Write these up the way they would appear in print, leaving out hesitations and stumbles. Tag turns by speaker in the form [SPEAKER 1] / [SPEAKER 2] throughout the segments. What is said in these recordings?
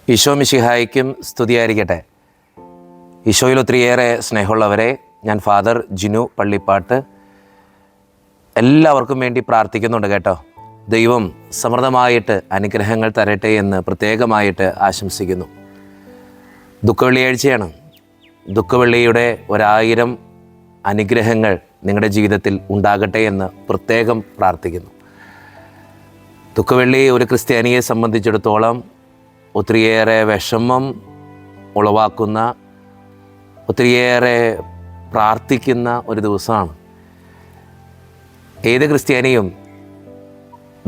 [SPEAKER 1] ഈശോ മിശിഹായ്ക്കും സ്തുതിയായിരിക്കട്ടെ. ഈശോയിൽ ഒത്തിരിയേറെ സ്നേഹമുള്ളവരെ, ഞാൻ ഫാദർ ജിനു പള്ളിപ്പാട്ട് എല്ലാവർക്കും വേണ്ടി പ്രാർത്ഥിക്കുന്നുണ്ട് കേട്ടോ. ദൈവം സമൃദ്ധമായിട്ട് അനുഗ്രഹങ്ങൾ തരട്ടെ എന്ന് പ്രത്യേകമായിട്ട് ആശംസിക്കുന്നു. ദുഃഖവെള്ളിയാഴ്ചയാണ്. ദുഃഖവെള്ളിയുടെ 1000 അനുഗ്രഹങ്ങൾ നിങ്ങളുടെ ജീവിതത്തിൽ ഉണ്ടാകട്ടെ എന്ന് പ്രത്യേകം പ്രാർത്ഥിക്കുന്നു. ദുഃഖവെള്ളി ഒരു ക്രിസ്ത്യാനിയെ സംബന്ധിച്ചിടത്തോളം ഒത്തിരിയേറെ വിഷമം ഉളവാക്കുന്ന, ഒത്തിരിയേറെ പ്രാർത്ഥിക്കുന്ന ഒരു ദിവസമാണ്. ഏത് ക്രിസ്ത്യാനിയും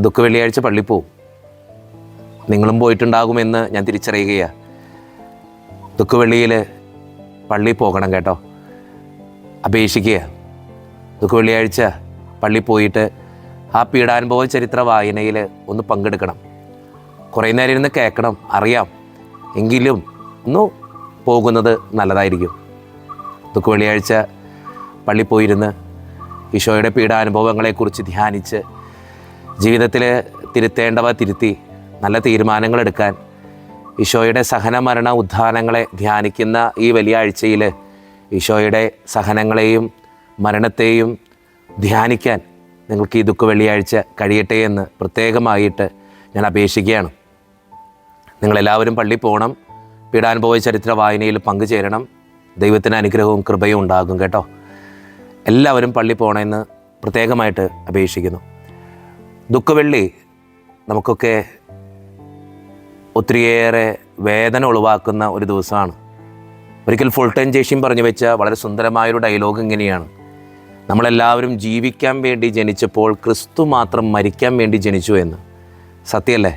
[SPEAKER 1] ദുഃഖവെള്ളിയാഴ്ച പള്ളിയിൽ പോവും. നിങ്ങളും പോയിട്ടുണ്ടാകുമെന്ന് ഞാൻ തിരിച്ചറിയുകയാണ്. ദുഃഖവെള്ളിയിൽ പള്ളിയിൽ പോകണം കേട്ടോ. അപേക്ഷിക്കുക. ദുഃഖവെള്ളിയാഴ്ച പള്ളിയിൽ പോയിട്ട് ആ പീഡാനുഭവ ചരിത്ര വായനയിൽ ഒന്ന് പങ്കെടുക്കണം. കുറേ നേരം ഇരുന്ന് കേൾക്കണം, അറിയാം, എങ്കിലും ഒന്ന് പോകുന്നത് നല്ലതായിരിക്കും. ദുഃഖവെള്ളിയാഴ്ച പള്ളിയിൽ പോയിരുന്ന് ഈശോയുടെ പീഡാനുഭവങ്ങളെക്കുറിച്ച് ധ്യാനിച്ച് ജീവിതത്തിൽ തിരുത്തേണ്ടവ തിരുത്തി നല്ല തീരുമാനങ്ങളെടുക്കാൻ ഈശോയുടെ സഹന മരണ ഉദ്ധാനങ്ങളെ ധ്യാനിക്കുന്ന ഈ വലിയ ആഴ്ചയിൽ ഈശോയുടെ സഹനങ്ങളെയും മരണത്തെയും ധ്യാനിക്കാൻ നിങ്ങൾക്ക് ഈ ദുഃഖവെള്ളിയാഴ്ച കഴിയട്ടെ എന്ന് പ്രത്യേകമായിട്ട് ഞാൻ അപേക്ഷിക്കുകയാണ്. നിങ്ങളെല്ലാവരും പള്ളിയിൽ പോകണം. പീഡാനുഭവ ചരിത്ര വായനയിൽ പങ്കുചേരണം. ദൈവത്തിന് അനുഗ്രഹവും കൃപയും ഉണ്ടാകും കേട്ടോ. എല്ലാവരും പള്ളിയിൽ പോകണമെന്ന് പ്രത്യേകമായിട്ട് അപേക്ഷിക്കുന്നു. ദുഃഖവെള്ളി നമുക്കൊക്കെ ഒത്തിരിയേറെ വേദന ഉളവാക്കുന്ന ഒരു ദിവസമാണ്. ഒരിക്കൽ ഫുൾട്ടൻ ജേഷ്യം പറഞ്ഞു വെച്ച വളരെ സുന്ദരമായൊരു ഡയലോഗ് ഇങ്ങനെയാണ്: നമ്മളെല്ലാവരും ജീവിക്കാൻ വേണ്ടി ജനിച്ചപ്പോൾ ക്രിസ്തു മാത്രം മരിക്കാൻ വേണ്ടി ജനിച്ചു എന്ന്. സത്യമല്ലേ?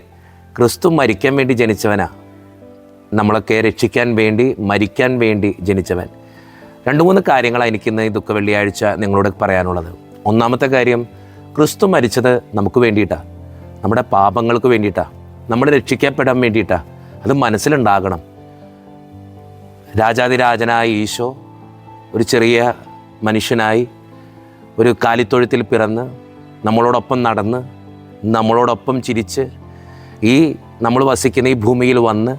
[SPEAKER 1] ക്രിസ്തു മരിക്കാൻ വേണ്ടി ജനിച്ചവനാ. നമ്മളൊക്കെ രക്ഷിക്കാൻ വേണ്ടി, മരിക്കാൻ വേണ്ടി ജനിച്ചവൻ. 2-3 കാര്യങ്ങളാണ് എനിക്കിന്ന് ഈ ദുഃഖവെള്ളിയാഴ്ച നിങ്ങളോട് പറയാനുള്ളത്. ഒന്നാമത്തെ കാര്യം, ക്രിസ്തു മരിച്ചത് നമുക്ക് വേണ്ടിയിട്ടാണ്, നമ്മുടെ പാപങ്ങൾക്ക് വേണ്ടിയിട്ടാണ്, നമ്മൾ രക്ഷിക്കപ്പെടാൻ വേണ്ടിയിട്ടാണ്. അത് മനസ്സിലുണ്ടാകണം. രാജാതിരാജനായ ഈശോ ഒരു ചെറിയ മനുഷ്യനായി ഒരു കാലിത്തൊഴുത്തിൽ പിറന്ന് നമ്മളോടൊപ്പം നടന്ന് നമ്മളോടൊപ്പം ചിരിച്ച് ഈ നമ്മൾ വസിക്കുന്ന ഈ ഭൂമിയിൽ വന്ന്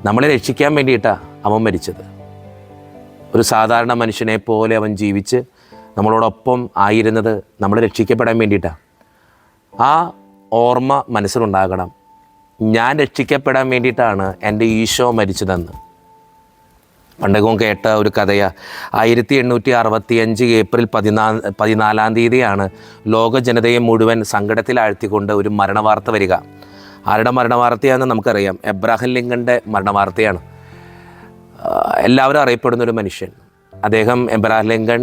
[SPEAKER 1] നമ്മളെ രക്ഷിക്കാൻ വേണ്ടിയിട്ടാണ് അവൻ മരിച്ചത്. ഒരു സാധാരണ മനുഷ്യനെ പോലെ അവൻ ജീവിച്ച് നമ്മളോടൊപ്പം ആയിരുന്നത് നമ്മൾ രക്ഷിക്കപ്പെടാൻ വേണ്ടിയിട്ടാണ്. ആ ഓർമ്മ മനസ്സിലുണ്ടാകണം. ഞാൻ രക്ഷിക്കപ്പെടാൻ വേണ്ടിയിട്ടാണ് എൻ്റെ ഈശോ മരിച്ചതെന്ന്. പണ്ടകം കേട്ട ഒരു കഥയാണ്. 1865 ഏപ്രിൽ 14 തീയതിയാണ് ലോക ജനതയെ മുഴുവൻ സങ്കടത്തിലാഴ്ത്തിക്കൊണ്ട് ഒരു മരണവാർത്ത വരിക. ആരുടെ മരണവാർത്തയാണെന്ന് നമുക്കറിയാം. എബ്രഹാം ലിങ്കൻ്റെ മരണവാർത്തയാണ്. എല്ലാവരും അറിയപ്പെടുന്നൊരു മനുഷ്യൻ. അദ്ദേഹം എബ്രഹാം ലിങ്കൺ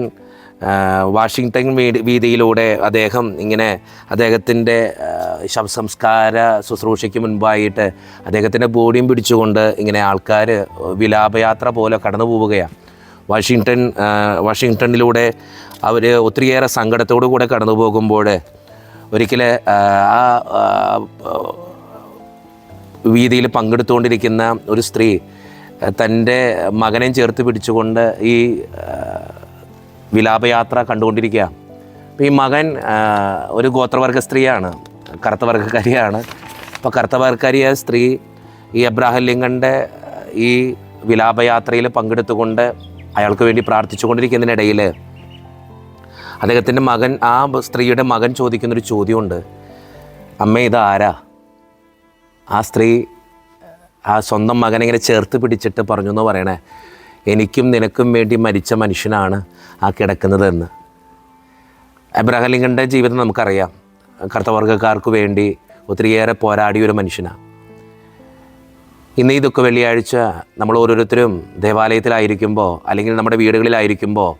[SPEAKER 1] വാഷിങ്ടൺ വീതിയിലൂടെ അദ്ദേഹം ഇങ്ങനെ അദ്ദേഹത്തിൻ്റെ ശവസംസ്കാര ശുശ്രൂഷയ്ക്ക് മുൻപായിട്ട് അദ്ദേഹത്തിൻ്റെ ബോഡിയും പിടിച്ചുകൊണ്ട് ഇങ്ങനെ ആൾക്കാർ വിലാപയാത്ര പോലെ കടന്നു പോവുകയാണ്. വാഷിങ്ടണിലൂടെ അവർ ഒത്തിരിയേറെ സങ്കടത്തോടു കൂടെ കടന്നു പോകുമ്പോൾ ഒരിക്കൽ ആ വീതിയിൽ പങ്കെടുത്തുകൊണ്ടിരിക്കുന്ന ഒരു സ്ത്രീ തൻ്റെ മകനെയും ചേർത്ത് പിടിച്ചുകൊണ്ട് ഈ വിലാപയാത്ര കണ്ടുകൊണ്ടിരിക്കുക. അപ്പോൾ ഈ മകൻ ഒരു ഗോത്രവർഗ സ്ത്രീയാണ്, കറുത്ത വർഗ്ഗക്കാരിയാണ്. അപ്പോൾ കറുത്ത വർഗ്ഗക്കാരിയായ സ്ത്രീ ഈ എബ്രഹാം ലിങ്കൻ്റെ ഈ വിലാപയാത്രയിൽ പങ്കെടുത്തുകൊണ്ട് അയാൾക്ക് വേണ്ടി പ്രാർത്ഥിച്ചുകൊണ്ടിരിക്കുന്നതിനിടയിൽ അദ്ദേഹത്തിൻ്റെ മകൻ, ആ സ്ത്രീയുടെ മകൻ ചോദിക്കുന്നൊരു ചോദ്യമുണ്ട്: അമ്മ, ഇതാരാ? ആ സ്ത്രീ ആ സ്വന്തം മകനെ ഇങ്ങനെ ചേർത്ത് പിടിച്ചിട്ട് പറഞ്ഞു എന്ന് പറയണേ: എനിക്കും നിനക്കും വേണ്ടി മരിച്ച മനുഷ്യനാണ് ആ കിടക്കുന്നതെന്ന്. എബ്രഹാം ലിങ്കൻ്റെ ജീവിതം നമുക്കറിയാം. കറുത്തവർഗ്ഗക്കാർക്ക് വേണ്ടി ഒത്തിരിയേറെ പോരാടിയൊരു മനുഷ്യനാണ്. ഇന്ന് ഈ ദുഃഖവെള്ളിയാഴ്ച നമ്മൾ ഓരോരുത്തരും ദേവാലയത്തിലായിരിക്കുമ്പോൾ അല്ലെങ്കിൽ നമ്മുടെ വീടുകളിലായിരിക്കുമ്പോൾ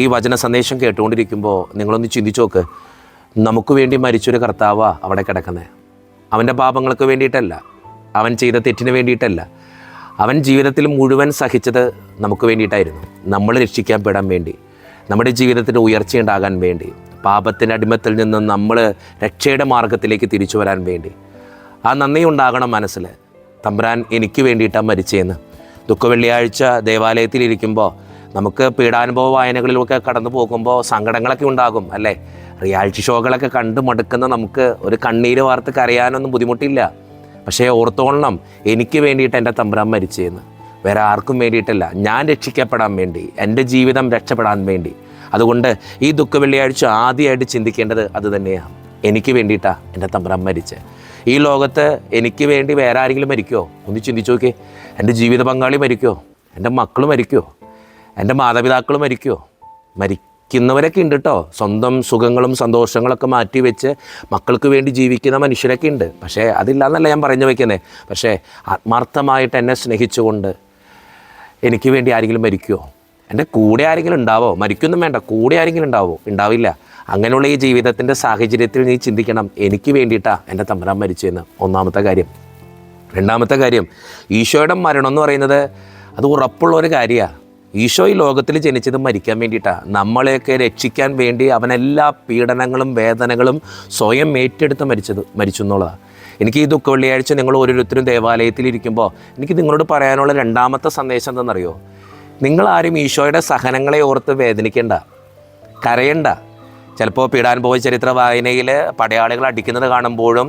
[SPEAKER 1] ഈ വചന സന്ദേശം കേട്ടുകൊണ്ടിരിക്കുമ്പോൾ നിങ്ങളൊന്ന് ചിന്തിച്ചു നോക്ക്. നമുക്ക് വേണ്ടി മരിച്ചൊരു കർത്താവാണ് അവിടെ കിടക്കുന്നത്. അവൻ്റെ പാപങ്ങൾക്ക് വേണ്ടിയിട്ടല്ല, അവൻ ചെയ്ത തെറ്റിന് വേണ്ടിയിട്ടല്ല. അവൻ ജീവിതത്തിൽ മുഴുവൻ സഹിച്ചത് നമുക്ക് വേണ്ടിയിട്ടായിരുന്നു. നമ്മൾ രക്ഷിക്കപ്പെടാൻ വേണ്ടി, നമ്മുടെ ജീവിതത്തിൽ ഉയർച്ചയുണ്ടാകാൻ വേണ്ടി, പാപത്തിൻ്റെ അടിമത്തിൽ നിന്ന് നമ്മൾ രക്ഷയുടെ മാർഗത്തിലേക്ക് തിരിച്ചു വരാൻ വേണ്ടി. ആ നന്ദി ഉണ്ടാകണം മനസ്സിൽ. തമ്പുരാൻ എനിക്ക് വേണ്ടിയിട്ടാണ് മരിച്ചതെന്ന്. ദുഃഖവെള്ളിയാഴ്ച ദേവാലയത്തിലിരിക്കുമ്പോൾ നമുക്ക് പീഡാനുഭവ വായനകളിലൊക്കെ കടന്നു പോകുമ്പോൾ സങ്കടങ്ങളൊക്കെ ഉണ്ടാകും അല്ലേ? റിയാലിറ്റി ഷോകളൊക്കെ കണ്ട് മടുക്കുന്ന നമുക്ക് ഒരു കണ്ണീര് വാർത്ത് കരയാനൊന്നും ബുദ്ധിമുട്ടില്ല. പക്ഷേ ഓർത്തോളണം, എനിക്ക് വേണ്ടിയിട്ട് എൻ്റെ തമ്പുരാൻ മരിച്ചതെന്ന്. വേറെ ആർക്കും വേണ്ടിയിട്ടല്ല, ഞാൻ രക്ഷിക്കപ്പെടാൻ വേണ്ടി, എൻ്റെ ജീവിതം രക്ഷപ്പെടാൻ വേണ്ടി. അതുകൊണ്ട് ഈ ദുഃഖ വെള്ളിയാഴ്ച ആദ്യമായിട്ട് ചിന്തിക്കേണ്ടത് അത് തന്നെയാണ്. എനിക്ക് വേണ്ടിയിട്ടാണ് എൻ്റെ തമ്പുരാൻ മരിച്ചത്. ഈ ലോകത്ത് എനിക്ക് വേണ്ടി വേറെ ആരെങ്കിലും മരിക്കുമോ? ഒന്ന് ചിന്തിച്ചു നോക്കിയേ. എൻ്റെ ജീവിത പങ്കാളി മരിക്കുമോ? എൻ്റെ മക്കൾ മരിക്കുമോ? എൻ്റെ മാതാപിതാക്കൾ മരിക്കുമോ? മരിക്കുന്നവരൊക്കെ ഉണ്ട് കേട്ടോ. സ്വന്തം സുഖങ്ങളും സന്തോഷങ്ങളൊക്കെ മാറ്റി വെച്ച് മക്കൾക്ക് വേണ്ടി ജീവിക്കുന്ന മനുഷ്യരൊക്കെ ഉണ്ട്. പക്ഷേ അതില്ലാന്നല്ല ഞാൻ പറഞ്ഞു വയ്ക്കുന്നത്. പക്ഷേ ആത്മാർത്ഥമായിട്ട് എന്നെ സ്നേഹിച്ചുകൊണ്ട് എനിക്ക് വേണ്ടി ആരെങ്കിലും മരിക്കുമോ? എൻ്റെ കൂടെ ആരെങ്കിലും ഉണ്ടാവോ? മരിക്കൊന്നും വേണ്ട, കൂടെ ആരെങ്കിലും ഉണ്ടാവോ? ഉണ്ടാവില്ല. അങ്ങനെയുള്ള ഈ ജീവിതത്തിൻ്റെ സാഹചര്യത്തിൽ നീ ചിന്തിക്കണം, എനിക്ക് വേണ്ടിയിട്ടാണ് എൻ്റെ തമ്പുരാൻ മരിച്ചതെന്ന്. ഒന്നാമത്തെ കാര്യം. രണ്ടാമത്തെ കാര്യം, ഈശോയുടെ മരണം എന്ന് പറയുന്നത് അത് ഉറപ്പുള്ള ഒരു കാര്യമാണ്. ഈശോ ഈ ലോകത്തിൽ ജനിച്ചത് മരിക്കാൻ വേണ്ടിയിട്ടാണ്. നമ്മളെയൊക്കെ രക്ഷിക്കാൻ വേണ്ടി അവനെല്ലാ പീഡനങ്ങളും വേദനകളും സ്വയം ഏറ്റെടുത്ത് മരിച്ചു എന്നുള്ളതാണ്. എനിക്ക് ഈ ദുഃഖ വെള്ളിയാഴ്ച നിങ്ങൾ ഓരോരുത്തരും ദേവാലയത്തിലിരിക്കുമ്പോൾ എനിക്ക് നിങ്ങളോട് പറയാനുള്ള രണ്ടാമത്തെ സന്ദേശം എന്താണെന്നറിയോ? നിങ്ങളാരും ഈശോയുടെ സഹനങ്ങളെ ഓർത്ത് വേദനിക്കേണ്ട, കരയണ്ട. ചിലപ്പോൾ പീഡാനുഭവ ചരിത്ര വായനയിൽ പടയാളികൾ അടിക്കുന്നത് കാണുമ്പോഴും,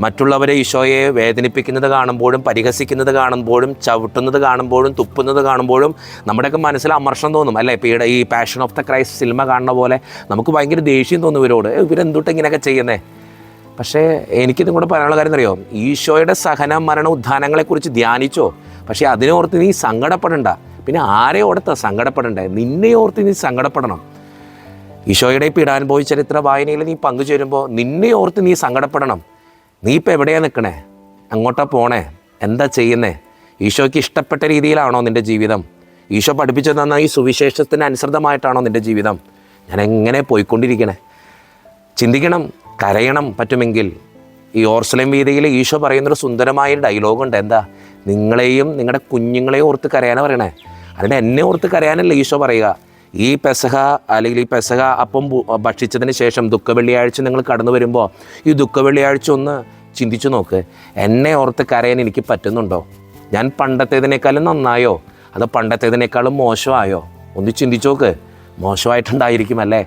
[SPEAKER 1] മറ്റുള്ളവരെ ഈശോയെ വേദനിപ്പിക്കുന്നത് കാണുമ്പോഴും, പരിഹസിക്കുന്നത് കാണുമ്പോഴും, ചവിട്ടുന്നത് കാണുമ്പോഴും, തുപ്പുന്നത് കാണുമ്പോഴും നമ്മുടെയൊക്കെ മനസ്സിൽ അമർഷം തോന്നും അല്ലേ? ഈ passion of the Christ cinema കാണുന്ന പോലെ നമുക്ക് ഭയങ്കര ദേഷ്യം തോന്നും ഇവരോട്. ഇവരെന്തുട്ട് ഇങ്ങനെയൊക്കെ ചെയ്യുന്നേ? പക്ഷേ എനിക്കിതും കൂടെ പറയാനുള്ള കാര്യം അറിയോ? ഈശോയുടെ സഹന മരണ ഉത്ഥാനങ്ങളെക്കുറിച്ച് ധ്യാനിച്ചോ, പക്ഷേ അതിനോർത്ത് നീ സങ്കടപ്പെടണ്ട. പിന്നെ ആരെ ഓർത്താ സങ്കടപ്പെടണ്ടേ? നിന്നെ ഓർത്ത് നീ സങ്കടപ്പെടണം. ഈശോയുടെ പീഡാനുഭവ ചരിത്ര വായനയിൽ നീ പങ്കുചേരുമ്പോൾ നിന്നെ ഓർത്ത് നീ സങ്കടപ്പെടണം. നീ ഇപ്പം എവിടെയാണ് നിൽക്കണേ? അങ്ങോട്ടാ പോണേ? എന്താ ചെയ്യുന്നേ? ഈശോയ്ക്ക് ഇഷ്ടപ്പെട്ട രീതിയിലാണോ നിൻ്റെ ജീവിതം? ഈശോ പഠിപ്പിച്ചു തന്ന ഈ സുവിശേഷത്തിന് അനുസൃതമായിട്ടാണോ നിൻ്റെ ജീവിതം? ഞാൻ എങ്ങനെ പോയിക്കൊണ്ടിരിക്കണേ? ചിന്തിക്കണം, കരയണം. പറ്റുമെങ്കിൽ ഈ ഓർസലേം വീഥിയിൽ ഈശോ പറയുന്നൊരു സുന്ദരമായ ഡയലോഗുണ്ട്. എന്താ? നിങ്ങളെയും നിങ്ങളുടെ കുഞ്ഞുങ്ങളെയും ഓർത്ത് കരയാനാണ് പറയണേ. അതിൻ്റെ എന്നെ ഓർത്ത് കരയാനല്ല ഈശോ പറയുക. ഈ പെസഹ അല്ലെങ്കിൽ ഈ പെസഹ അപ്പം ഭക്ഷിച്ചതിന് ശേഷം ദുഃഖ വെള്ളിയാഴ്ച നിങ്ങൾ കടന്നു വരുമ്പോൾ ഈ ദുഃഖ വെള്ളിയാഴ്ച ഒന്ന് ചിന്തിച്ചു നോക്ക്. എന്നെ ഓർത്ത് കരയാൻ എനിക്ക് പറ്റുന്നുണ്ടോ? ഞാൻ പണ്ടത്തേതിനേക്കാളും നന്നായോ അതോ പണ്ടത്തേതിനേക്കാളും മോശമായോ? ഒന്ന് ചിന്തിച്ചു നോക്ക്. മോശമായിട്ടുണ്ടായിരിക്കും അല്ലേ?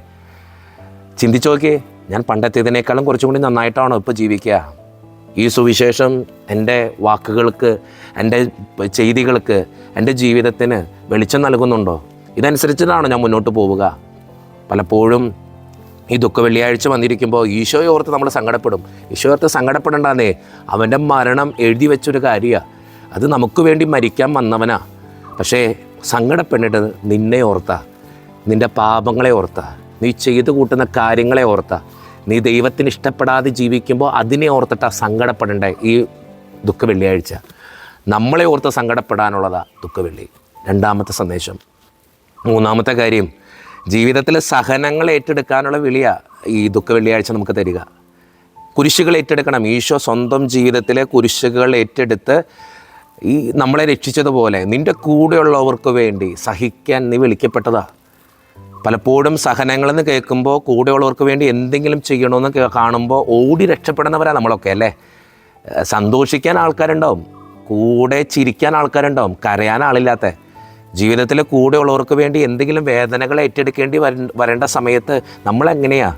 [SPEAKER 1] ചിന്തിച്ചു നോക്കി. ഞാൻ പണ്ടത്തേതിനേക്കാളും കുറച്ചും കൂടി നന്നായിട്ടാണോ ഇപ്പോൾ ജീവിക്കുക? ഈ സുവിശേഷം എൻ്റെ വാക്കുകൾക്ക്, എൻ്റെ ചെയ്തികൾക്ക്, എൻ്റെ ജീവിതത്തിന് വെളിച്ചം നൽകുന്നുണ്ടോ? ഇതനുസരിച്ചിട്ടാണോ ഞാൻ മുന്നോട്ട് പോവുക? പലപ്പോഴും ഈ ദുഃഖ വെള്ളിയാഴ്ച വന്നിരിക്കുമ്പോൾ ഈശോയെ ഓർത്ത് നമ്മൾ സങ്കടപ്പെടും. ഈശോയെ ഓർത്ത് സങ്കടപ്പെടേണ്ടാന്നേ. അവൻ്റെ മരണം എഴുതി വെച്ചൊരു കാര്യമാണ്. അത് നമുക്ക് വേണ്ടി മരിക്കാൻ വന്നവനാ. പക്ഷേ സങ്കടപ്പെടേണ്ടത് നിന്നെ ഓർത്താ, നിൻ്റെ പാപങ്ങളെ ഓർത്താ, നീ ചെയ്തു കൂട്ടുന്ന കാര്യങ്ങളെ ഓർത്താ. നീ ദൈവത്തിന് ഇഷ്ടപ്പെടാതെ ജീവിക്കുമ്പോൾ അതിനെ ഓർത്തിട്ടാണ് സങ്കടപ്പെടേണ്ടേ ഈ ദുഃഖ വെള്ളിയാഴ്ച. നമ്മളെ ഓർത്ത് സങ്കടപ്പെടാനുള്ളതാ ദുഃഖ വെള്ളി. രണ്ടാമത്തെ സന്ദേശം. മൂന്നാമത്തെ കാര്യം, ജീവിതത്തിൽ സഹനങ്ങൾ ഏറ്റെടുക്കാനുള്ള വിളിയാണ് ഈ ദുഃഖ വെള്ളിയാഴ്ച നമുക്ക് തരിക. കുരിശുകൾ ഏറ്റെടുക്കണം. ഈശോ സ്വന്തം ജീവിതത്തിലെ കുരിശുകൾ ഏറ്റെടുത്ത് ഈ നമ്മളെ രക്ഷിച്ചതുപോലെ നിൻ്റെ കൂടെയുള്ളവർക്ക് വേണ്ടി സഹിക്കാൻ നീ വിളിക്കപ്പെട്ടതാ. പലപ്പോഴും സഹനങ്ങളെന്ന് കേൾക്കുമ്പോൾ കൂടെയുള്ളവർക്ക് വേണ്ടി എന്തെങ്കിലും ചെയ്യണമെന്ന് കാണുമ്പോൾ ഓടി രക്ഷപ്പെടുന്നവരാണ് നമ്മളൊക്കെ അല്ലേ? സന്തോഷിക്കാൻ ആൾക്കാരുണ്ടാവും, കൂടെ ചിരിക്കാൻ ആൾക്കാരുണ്ടാവും, കരയാൻ ആളില്ലാത്ത. ജീവിതത്തിലെ കൂടെയുള്ളവർക്ക് വേണ്ടി എന്തെങ്കിലും വേദനകൾ ഏറ്റെടുക്കേണ്ടി വരേണ്ട സമയത്ത് നമ്മളെങ്ങനെയാണ്?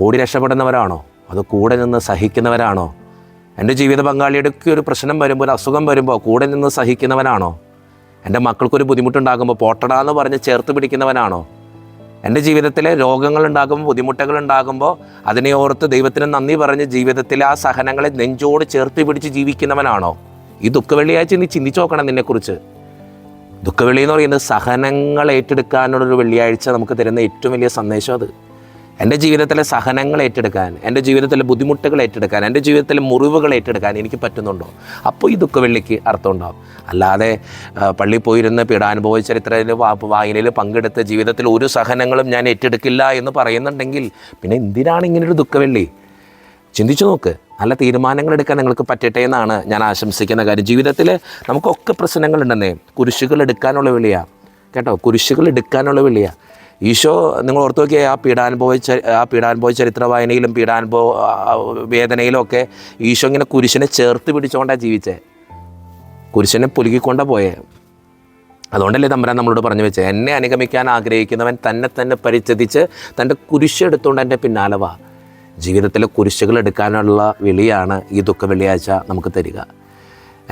[SPEAKER 1] ഓടി രക്ഷപ്പെടുന്നവരാണോ അതോ കൂടെ നിന്ന് സഹിക്കുന്നവരാണോ? എൻ്റെ ജീവിത പങ്കാളിയുടെ ഒരു പ്രശ്നം വരുമ്പോൾ, ഒരു അസുഖം വരുമ്പോൾ കൂടെ നിന്ന് സഹിക്കുന്നവനാണോ? എൻ്റെ മക്കൾക്കൊരു ബുദ്ധിമുട്ടുണ്ടാകുമ്പോൾ പോട്ടടാന്ന് പറഞ്ഞ് ചേർത്ത് പിടിക്കുന്നവനാണോ? എൻ്റെ ജീവിതത്തിലെ രോഗങ്ങളുണ്ടാകുമ്പോൾ, ബുദ്ധിമുട്ടുകളുണ്ടാകുമ്പോൾ അതിനെ ഓർത്ത് ദൈവത്തിന് നന്ദി പറഞ്ഞ് ജീവിതത്തിലെ ആ സഹനങ്ങളെ നെഞ്ചോട് ചേർത്ത് പിടിച്ച് ജീവിക്കുന്നവനാണോ? ഈ ദുഃഖവെള്ളിയാഴ്ച നീ ചിന്തിച്ചു നോക്കണം നിന്നെക്കുറിച്ച്. ദുഃഖവെള്ളി എന്ന് പറയുന്നത് സഹനങ്ങൾ ഏറ്റെടുക്കാനുള്ളൊരു വെള്ളിയാഴ്ച നമുക്ക് തരുന്ന ഏറ്റവും വലിയ സന്ദേശം അത്. എൻ്റെ ജീവിതത്തിലെ സഹനങ്ങൾ ഏറ്റെടുക്കാൻ, എൻ്റെ ജീവിതത്തിലെ ബുദ്ധിമുട്ടുകൾ ഏറ്റെടുക്കാൻ, എൻ്റെ ജീവിതത്തിലെ മുറിവുകൾ ഏറ്റെടുക്കാൻ എനിക്ക് പറ്റുന്നുണ്ടോ? അപ്പോൾ ഈ ദുഃഖവെള്ളിക്ക് അർത്ഥം ഉണ്ടാകും. അല്ലാതെ പള്ളിയിൽ പോയിരുന്ന് പീഡാനുഭവ ചരിത്രത്തിൽ വായനയിൽ പങ്കെടുത്ത് ജീവിതത്തിൽ ഒരു സഹനങ്ങളും ഞാൻ ഏറ്റെടുക്കില്ല എന്ന് പറയുന്നുണ്ടെങ്കിൽ പിന്നെ എന്തിനാണ് ഇങ്ങനൊരു ദുഃഖവെള്ളി? ചിന്തിച്ചു നോക്ക്. നല്ല തീരുമാനങ്ങൾ എടുക്കാൻ നിങ്ങൾക്ക് പറ്റട്ടെ എന്നാണ് ഞാൻ ആശംസിക്കുന്ന കാര്യം. ജീവിതത്തിൽ നമുക്കൊക്കെ പ്രശ്നങ്ങളുണ്ടെന്നേ. കുരിശുകൾ എടുക്കാനുള്ള വിളിയാണ് കേട്ടോ. കുരിശുകൾ എടുക്കാനുള്ള വിളിയാണ്. ഈശോ നിങ്ങൾ ഓർത്ത് നോക്കിയാൽ ആ പീഡാനുഭവ ചരിത്ര വായനയിലും പീഡാനുഭവ വേദനയിലും ഒക്കെ ഈശോ ഇങ്ങനെ കുരിശിനെ ചേർത്ത് പിടിച്ചുകൊണ്ടാണ് ജീവിച്ചത്. കുരിശിനെ പുലുകിക്കൊണ്ടാണ് പോയേ. അതുകൊണ്ടല്ലേ തമ്പുരാൻ നമ്മളോട് പറഞ്ഞു വെച്ചത്, എന്നെ അനുഗമിക്കാൻ ആഗ്രഹിക്കുന്നവൻ തന്നെ പരിത്യജിച്ച് തൻ്റെ കുരിശെടുത്തുകൊണ്ട് എൻ്റെ പിന്നാലെ വാ. ജീവിതത്തിലെ കുരിശുകൾ എടുക്കാനുള്ള വിളിയാണ് ഈ ദുഃഖ വെള്ളിയാഴ്ച നമുക്ക് തരിക.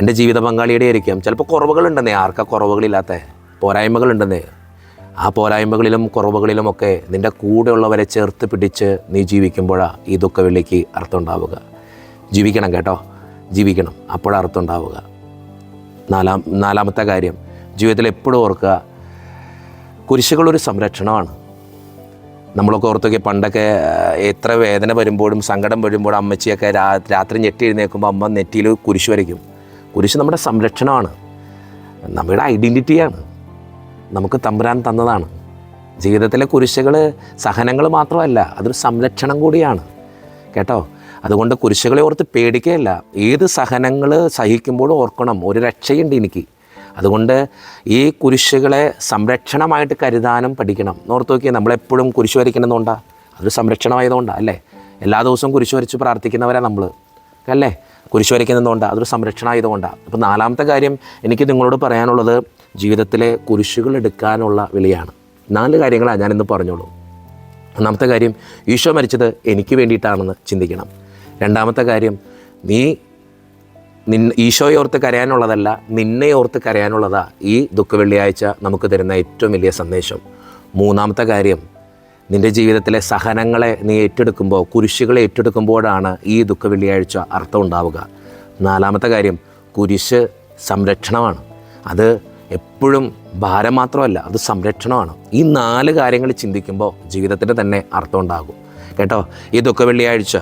[SPEAKER 1] എൻ്റെ ജീവിത പങ്കാളിയുടെ ആയിരിക്കും. ചിലപ്പോൾ കുറവുകളുണ്ടെന്നേ, ആർക്കാ കുറവുകളില്ലാത്ത പോരായ്മകളുണ്ടെന്നേ. ആ പോരായ്മകളിലും കുറവുകളിലുമൊക്കെ നിൻ്റെ കൂടെയുള്ളവരെ ചേർത്ത് പിടിച്ച് നീ ജീവിക്കുമ്പോഴാണ് ഈ ദുഃഖ വെള്ളിക്ക് അർത്ഥം ഉണ്ടാവുക. ജീവിക്കണം കേട്ടോ, ജീവിക്കണം, അപ്പോഴാണ് അർത്ഥം ഉണ്ടാവുക. നാലാമത്തെ കാര്യം, ജീവിതത്തിൽ എപ്പോഴും ഓർക്കുക, കുരിശുകളൊരു സംരക്ഷണമാണ്. നമ്മളൊക്കെ ഓർത്തൊക്കെ പണ്ടൊക്കെ എത്ര വേദന വരുമ്പോഴും സങ്കടം വരുമ്പോഴും അമ്മച്ചിയൊക്കെ രാത്രി ഞെട്ടി എഴുന്നേൽക്കുമ്പോൾ അമ്മ നെറ്റിയിൽ കുരിശ് വരയ്ക്കും. കുരിശ് നമ്മുടെ സംരക്ഷണമാണ്, നമ്മുടെ ഐഡൻറ്റിറ്റിയാണ്, നമുക്ക് തമ്പുരാൻ തന്നതാണ്. ജീവിതത്തിലെ കുരിശുകൾ സഹനങ്ങൾ മാത്രമല്ല, അതൊരു സംരക്ഷണം കൂടിയാണ് കേട്ടോ. അതുകൊണ്ട് കുരിശുകളെ ഓർത്ത് പേടിക്കുകയല്ല. ഏത് സഹനങ്ങൾ സഹിക്കുമ്പോഴും ഓർക്കണം, ഒരു രക്ഷയുണ്ട് എനിക്ക്. അതുകൊണ്ട് ഈ കുരിശുകളെ സംരക്ഷണമായിട്ട് കരുതാനും പഠിക്കണം. ഓർത്ത് നോക്കിയാൽ നമ്മളെപ്പോഴും കുരിശ് വരയ്ക്കണമെന്നുകൊണ്ടാണ്, അതൊരു സംരക്ഷണമായതുകൊണ്ടാണ് അല്ലേ. എല്ലാ ദിവസവും കുരിശ് വരച്ച് പ്രാർത്ഥിക്കുന്നവരാണ് നമ്മൾ അല്ലേ. കുരിശ് വരയ്ക്കുന്നതുകൊണ്ടാണ്, അതൊരു സംരക്ഷണമായതുകൊണ്ടാണ്. അപ്പോൾ നാലാമത്തെ കാര്യം എനിക്ക് നിങ്ങളോട് പറയാനുള്ളത്, ജീവിതത്തിലെ കുരിശുകൾ എടുക്കാനുള്ള വിളിയാണ്. 4 കാര്യങ്ങളാണ് ഞാനിന്ന് പറഞ്ഞോളൂ. ഒന്നാമത്തെ കാര്യം, ഈശോ മരിച്ചത് എനിക്ക് വേണ്ടിയിട്ടാണെന്ന് ചിന്തിക്കണം. രണ്ടാമത്തെ കാര്യം, ഈശോയെ ഓർത്ത് കരയാനുള്ളതല്ല, നിന്നെ ഓർത്ത് കരയാനുള്ളതാ ഈ ദുഃഖ വെള്ളിയാഴ്ച നമുക്ക് തരുന്ന ഏറ്റവും വലിയ സന്ദേശം. മൂന്നാമത്തെ കാര്യം, നിൻ്റെ ജീവിതത്തിലെ സഹനങ്ങളെ നീ ഏറ്റെടുക്കുമ്പോൾ, കുരിശുകളെ ഏറ്റെടുക്കുമ്പോഴാണ് ഈ ദുഃഖ വെള്ളിയാഴ്ച അർത്ഥം ഉണ്ടാവുക. നാലാമത്തെ കാര്യം, കുരിശ് സംരക്ഷണമാണ്. അത് എപ്പോഴും ഭാരം മാത്രമല്ല, അത് സംരക്ഷണമാണ്. ഈ 4 കാര്യങ്ങൾ ചിന്തിക്കുമ്പോൾ ജീവിതത്തിന് തന്നെ അർത്ഥം ഉണ്ടാകും കേട്ടോ. ഈ ദുഃഖ വെള്ളിയാഴ്ച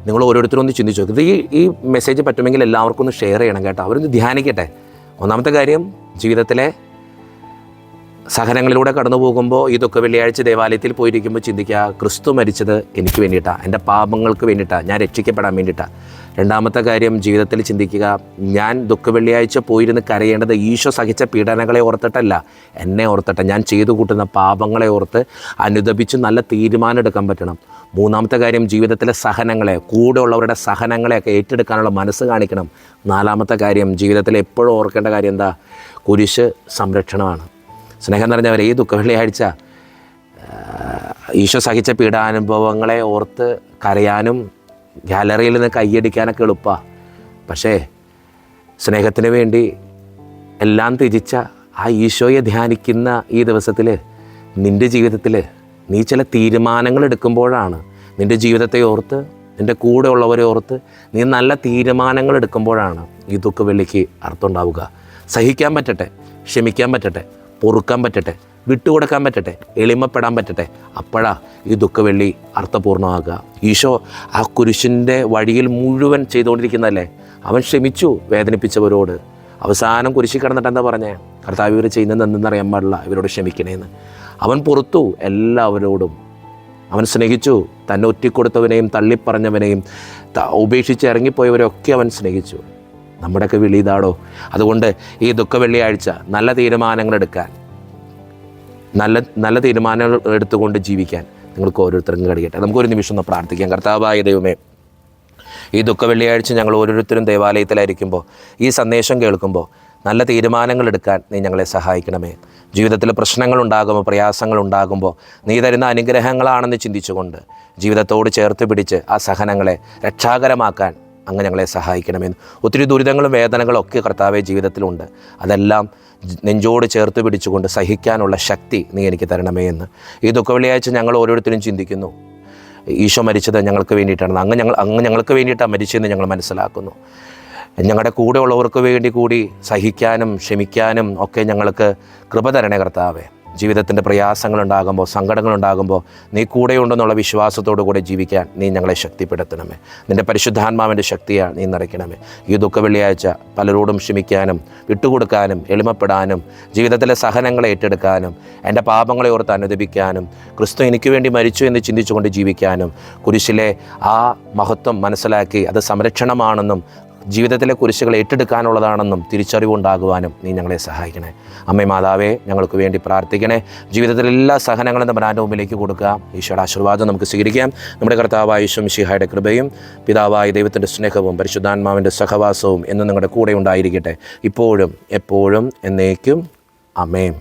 [SPEAKER 1] നിങ്ങൾ ഓരോരുത്തരും ഒന്ന് ചിന്തിച്ചു നോക്കും. ഈ മെസ്സേജ് പറ്റുമെങ്കിൽ എല്ലാവർക്കും ഒന്ന് ഷെയർ ചെയ്യണം കേട്ടോ. അവരൊന്ന് ധ്യാനിക്കട്ടെ. ഒന്നാമത്തെ കാര്യം, ജീവിതത്തിലെ സഹനങ്ങളിലൂടെ കടന്നു പോകുമ്പോൾ ഈ ദുഃഖ വെള്ളിയാഴ്ച ദേവാലയത്തിൽ പോയിരിക്കുമ്പോൾ ചിന്തിക്കുക, ക്രിസ്തു മരിച്ചത് എനിക്ക് വേണ്ടിയിട്ടാണ്, എൻ്റെ പാപങ്ങൾക്ക് വേണ്ടിയിട്ടാണ്, ഞാൻ രക്ഷിക്കപ്പെടാൻ വേണ്ടിയിട്ടാണ്. രണ്ടാമത്തെ കാര്യം, ജീവിതത്തിൽ ചിന്തിക്കുക, ഞാൻ ദുഃഖ വെള്ളിയാഴ്ച പോയിരുന്ന് കരയേണ്ടത് ഈശോ സഹിച്ച പീഡനങ്ങളെ ഓർത്തിട്ടല്ല, എന്നെ ഓർത്തിട്ട്, ഞാൻ ചെയ്തു കൂട്ടുന്ന പാപങ്ങളെ ഓർത്ത് അനുദപിച്ച് നല്ല തീരുമാനം എടുക്കാൻ പറ്റണം. മൂന്നാമത്തെ കാര്യം, ജീവിതത്തിലെ സഹനങ്ങളെ, കൂടെയുള്ളവരുടെ സഹനങ്ങളെയൊക്കെ ഏറ്റെടുക്കാനുള്ള മനസ്സ് കാണിക്കണം. നാലാമത്തെ കാര്യം, ജീവിതത്തിൽ എപ്പോഴും ഓർക്കേണ്ട കാര്യം എന്താ? കുരിശ് സംരക്ഷണമാണ്. സ്നേഹം നിറഞ്ഞവരെ, ഈ ദുഃഖ വെള്ളിയാഴ്ച ഈശോ സഹിച്ച പീഡാനുഭവങ്ങളെ ഓർത്ത് കരയാനും ഗാലറിയിൽ നിന്ന് കൈയടിക്കാനൊക്കെ എളുപ്പമാണ്. പക്ഷേ സ്നേഹത്തിന് വേണ്ടി എല്ലാം ത്യജിച്ച ആ ഈശോയെ ധ്യാനിക്കുന്ന ഈ ദിവസത്തിൽ നിൻ്റെ ജീവിതത്തിൽ നീ ചില തീരുമാനങ്ങൾ എടുക്കുമ്പോഴാണ്, നിൻ്റെ ജീവിതത്തെ ഓർത്ത്, നിൻ്റെ കൂടെ ഉള്ളവരെ ഓർത്ത് നീ നല്ല തീരുമാനങ്ങൾ എടുക്കുമ്പോഴാണ് ഈ ദുഃഖ വെള്ളിക്ക് അർത്ഥം ഉണ്ടാവുക. സഹിക്കാൻ പറ്റട്ടെ, ക്ഷമിക്കാൻ പറ്റട്ടെ, പൊറുക്കാൻ പറ്റട്ടെ, വിട്ടുകൊടുക്കാൻ പറ്റട്ടെ, എളിമപ്പെടാൻ പറ്റട്ടെ. അപ്പോഴാണ് ഈ ദുഃഖവെള്ളി അർത്ഥപൂർണ്ണമാകുക. ഈശോ ആ കുരിശിൻ്റെ വഴിയിൽ മുഴുവൻ ചെയ്തുകൊണ്ടിരിക്കുന്നതല്ലേ. അവൻ ക്ഷമിച്ചു വേദനിപ്പിച്ചവരോട്. അവസാനം കുരിശിൽ കിടന്നിട്ട് എന്താ പറഞ്ഞേ? കർത്താവ് ഇവർ ചെയ്യുന്നത് എന്തെന്നറിയാൻ പാടില്ല, ഇവരോട് ക്ഷമിക്കണേന്ന്. അവൻ പുറത്തു എല്ലാവരോടും. അവൻ സ്നേഹിച്ചു. തന്നെ ഒറ്റിക്കൊടുത്തവനെയും തള്ളിപ്പറഞ്ഞവനെയും ഉപേക്ഷിച്ച് ഇറങ്ങിപ്പോയവരെയൊക്കെ അവൻ സ്നേഹിച്ചു. നമ്മുടെയൊക്കെ വിളി ഇതാടോ. അതുകൊണ്ട് ഈ ദുഃഖ വെള്ളിയാഴ്ച നല്ല തീരുമാനങ്ങൾ എടുക്കാൻ, നല്ല തീരുമാനങ്ങൾ എടുത്തുകൊണ്ട് ജീവിക്കാൻ നിങ്ങൾക്ക് ഓരോരുത്തർക്കും കഴിയട്ടെ. നമുക്കൊരു നിമിഷം ഒന്ന് പ്രാർത്ഥിക്കാം. കർത്താവായ ദൈവമേ, ഈ ദുഃഖ വെള്ളിയാഴ്ച ഞങ്ങൾ ഓരോരുത്തരും ദേവാലയത്തിലായിരിക്കുമ്പോൾ, ഈ സന്ദേശം കേൾക്കുമ്പോൾ നല്ല തീരുമാനങ്ങൾ എടുക്കാൻ നീ ഞങ്ങളെ സഹായിക്കണമേ. ജീവിതത്തിൽ പ്രശ്നങ്ങളുണ്ടാകുമ്പോൾ, പ്രയാസങ്ങളുണ്ടാകുമ്പോൾ നീ തരുന്ന അനുഗ്രഹങ്ങളാണെന്ന് ചിന്തിച്ചുകൊണ്ട് ജീവിതത്തോട് ചേർത്ത് പിടിച്ച് ആ സഹനങ്ങളെ രക്ഷാകരമാക്കാൻ അങ്ങ് ഞങ്ങളെ സഹായിക്കണമെന്ന്. ഒത്തിരി ദുരിതങ്ങളും വേദനകളും ഒക്കെ കർത്താവെ ജീവിതത്തിലുണ്ട്. അതെല്ലാം നെഞ്ചോട് ചേർത്ത് പിടിച്ചുകൊണ്ട് സഹിക്കാനുള്ള ശക്തി നീ എനിക്ക് തരണമേ എന്ന് ഈ ദുഃഖ വെള്ളിയാഴ്ച ഞങ്ങൾ ഓരോരുത്തരും ചിന്തിക്കുന്നു. ഈശോ മരിച്ചത് ഞങ്ങൾക്ക് വേണ്ടിയിട്ടാണ്. അങ്ങ് ഞങ്ങൾക്ക് വേണ്ടിയിട്ടാണ് മരിച്ചതെന്ന് ഞങ്ങൾ മനസ്സിലാക്കുന്നു. ഞങ്ങളുടെ കൂടെ ഉള്ളവർക്ക് വേണ്ടി കൂടി സഹിക്കാനും ക്ഷമിക്കാനും ഒക്കെ ഞങ്ങൾക്ക് കൃപ തരണേ കർത്താവേ. ജീവിതത്തിൻ്റെ പ്രയാസങ്ങളുണ്ടാകുമ്പോൾ, സങ്കടങ്ങളുണ്ടാകുമ്പോൾ നീ കൂടെയുണ്ടെന്നുള്ള വിശ്വാസത്തോടു കൂടെ ജീവിക്കാൻ നീ ഞങ്ങളെ ശക്തിപ്പെടുത്തണമേ. നിൻ്റെ പരിശുദ്ധാത്മാവിൻ്റെ ശക്തിയാണ് നീ നിറയ്ക്കണമേ. ഈ ദുഃഖ വെള്ളിയാഴ്ച പലരോടും ക്ഷമിക്കാനും വിട്ടുകൊടുക്കാനും എളിമപ്പെടാനും ജീവിതത്തിലെ സഹനങ്ങളെ ഏറ്റെടുക്കാനും എൻ്റെ പാപങ്ങളെ ഓർത്ത് അനുദപിക്കാനും ക്രിസ്തു എനിക്ക് വേണ്ടി മരിച്ചു എന്ന് ചിന്തിച്ചുകൊണ്ട് ജീവിക്കാനും കുരിശിലെ ആ മഹത്വം മനസ്സിലാക്കി അത് സംരക്ഷണമാണെന്നും ജീവിതത്തിലെ കുരിശുകൾ ഏറ്റെടുക്കാനുള്ളതാണെന്നും തിരിച്ചറിവുണ്ടാകുവാനും നീ ഞങ്ങളെ സഹായിക്കണേ. അമ്മേ മാതാവേ, ഞങ്ങൾക്ക് വേണ്ടി പ്രാർത്ഥിക്കണേ. ജീവിതത്തിലെ എല്ലാ സഹനങ്ങളും നമ്മുടെ മുമ്പിലേക്ക് കൊടുക്കുക. ഈശോയുടെ ആശീർവാദം നമുക്ക് സ്വീകരിക്കാം. നമ്മുടെ കർത്താവായ യേശു മിശിഹായുടെ കൃപയും പിതാവായ ദൈവത്തിൻ്റെ സ്നേഹവും പരിശുദ്ധാത്മാവിൻ്റെ സഹവാസവും എന്നും നിങ്ങളുടെ കൂടെ ഉണ്ടായിരിക്കട്ടെ, ഇപ്പോഴും എപ്പോഴും എന്നേക്കും. ആമേൻ.